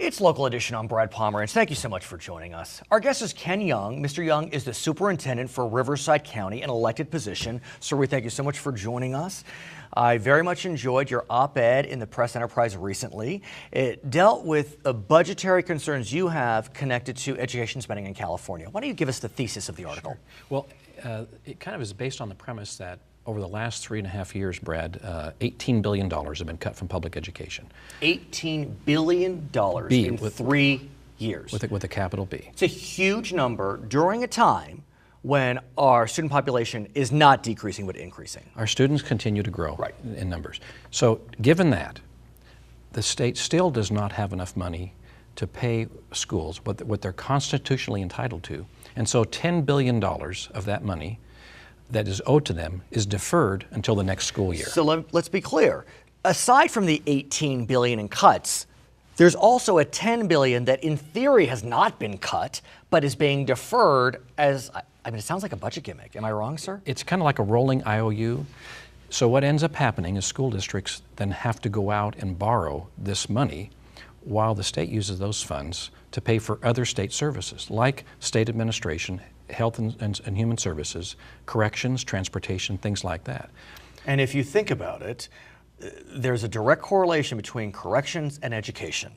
It's Local Edition. I'm Brad Pomerantz. Thank you so much for joining us. Our guest is Kenn Young. Mr. Young is the superintendent for Riverside County, an elected position. Sir, we thank you so much for joining us. I very much enjoyed your op-ed in the Press Enterprise recently. It dealt with the budgetary concerns you have connected to education spending in California. Why don't you give us the thesis of the article? Sure. Well, it kind of is based on the premise that over the last 3.5 years, Brad, $18 billion have been cut from public education. $18 billion in 3 years. With a capital B. It's a huge number during a time when our student population is not decreasing but increasing. Our students continue to grow in numbers. So given that, the state still does not have enough money to pay schools what they're constitutionally entitled to. And so $10 billion of that money that is owed to them is deferred until the next school year. So let's be clear. Aside from the $18 billion in cuts, there's also a $10 billion that in theory has not been cut, but is being deferred as, I mean, it sounds like a budget gimmick. Am I wrong, sir? It's kind of like a rolling IOU. So what ends up happening is school districts then have to go out and borrow this money while the state uses those funds to pay for other state services, like state administration, health and human services, corrections, transportation, things like that. And if you think about it, there's a direct correlation between corrections and education.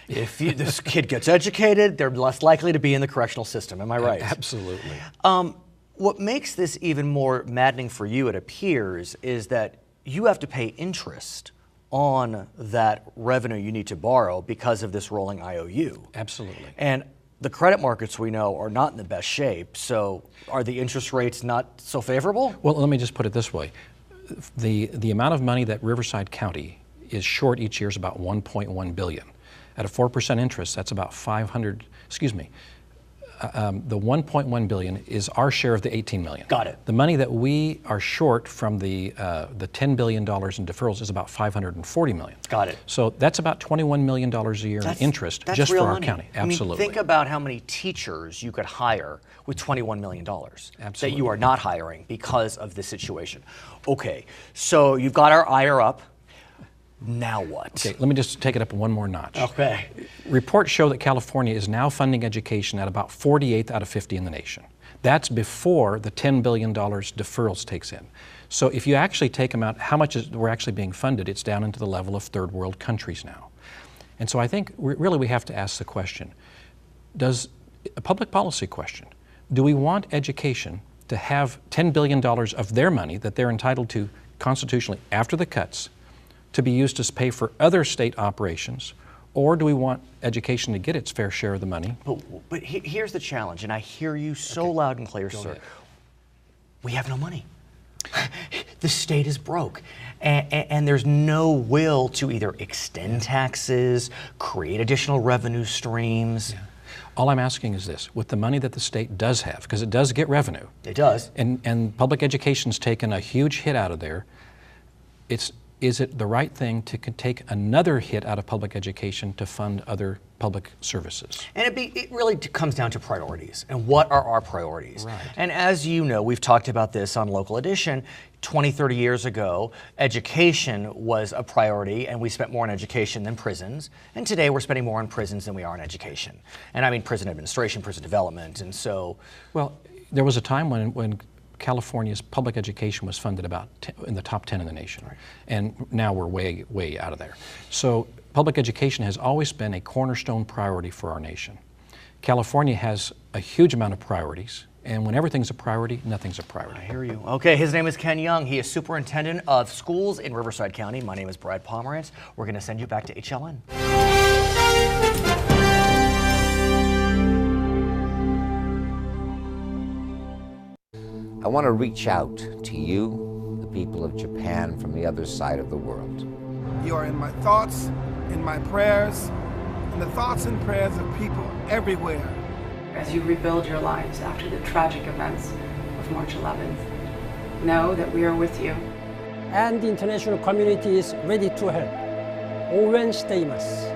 If this kid gets educated, they're less likely to be in the correctional system. Am I right? Absolutely. What makes this even more maddening for you, it appears, is that you have to pay interest on that revenue you need to borrow because of this rolling IOU. Absolutely. And the credit markets, we know, are not in the best shape. So are the interest rates not so favorable? Well, let me just put it this way. The amount of money that Riverside County is short each year is about $1.1 billion. At a 4% interest, that's about the $1.1 billion is our share of the $18 million. Got it. The money that we are short from the $10 billion in deferrals is about $540 million. Got it. So that's about $21 million a year in interest just for our county. Absolutely. I mean, think about how many teachers you could hire with $21 million that you are not hiring because of this situation. Okay, so you've got our ire up. Now what? Okay, let me just take it up one more notch. Okay. Reports show that California is now funding education at about 48th out of 50 in the nation. That's before the $10 billion deferrals takes in. So if you actually take them out, how much we're actually being funded, it's down into the level of third world countries now. And so I think really we have to ask the question, a public policy question, do we want education to have $10 billion of their money that they're entitled to constitutionally after the cuts to be used to pay for other state operations, or do we want education to get its fair share of the money? But here's the challenge, and I hear you so loud and clear, sir. We have no money. The state is broke, and there's no will to either extend taxes, create additional revenue streams. Yeah. All I'm asking is this, with the money that the state does have, because it does get revenue. It does. And public education's taken a huge hit out of there. Is it the right thing to take another hit out of public education to fund other public services? And it really comes down to priorities, and what are our priorities? Right. And as you know, we've talked about this on Local Edition, 20, 30 years ago, education was a priority, and we spent more on education than prisons. And today we're spending more on prisons than we are on education. And I mean prison administration, prison development, and so... Well, there was a time when California's public education was funded about in the top 10 in the nation. Right. And now we're way out of there. So public education has always been a cornerstone priority for our nation. California has a huge amount of priorities, and when everything's a priority, nothing's a priority. I hear you. Okay, his name is Kenn Young. He is superintendent of schools in Riverside County. My name is Brad Pomerantz. We're going to send you back to HLN. I want to reach out to you, the people of Japan, from the other side of the world. You are in my thoughts, in my prayers, in the thoughts and prayers of people everywhere. As you rebuild your lives after the tragic events of March 11th, know that we are with you. And the international community is ready to help. 오웬しています.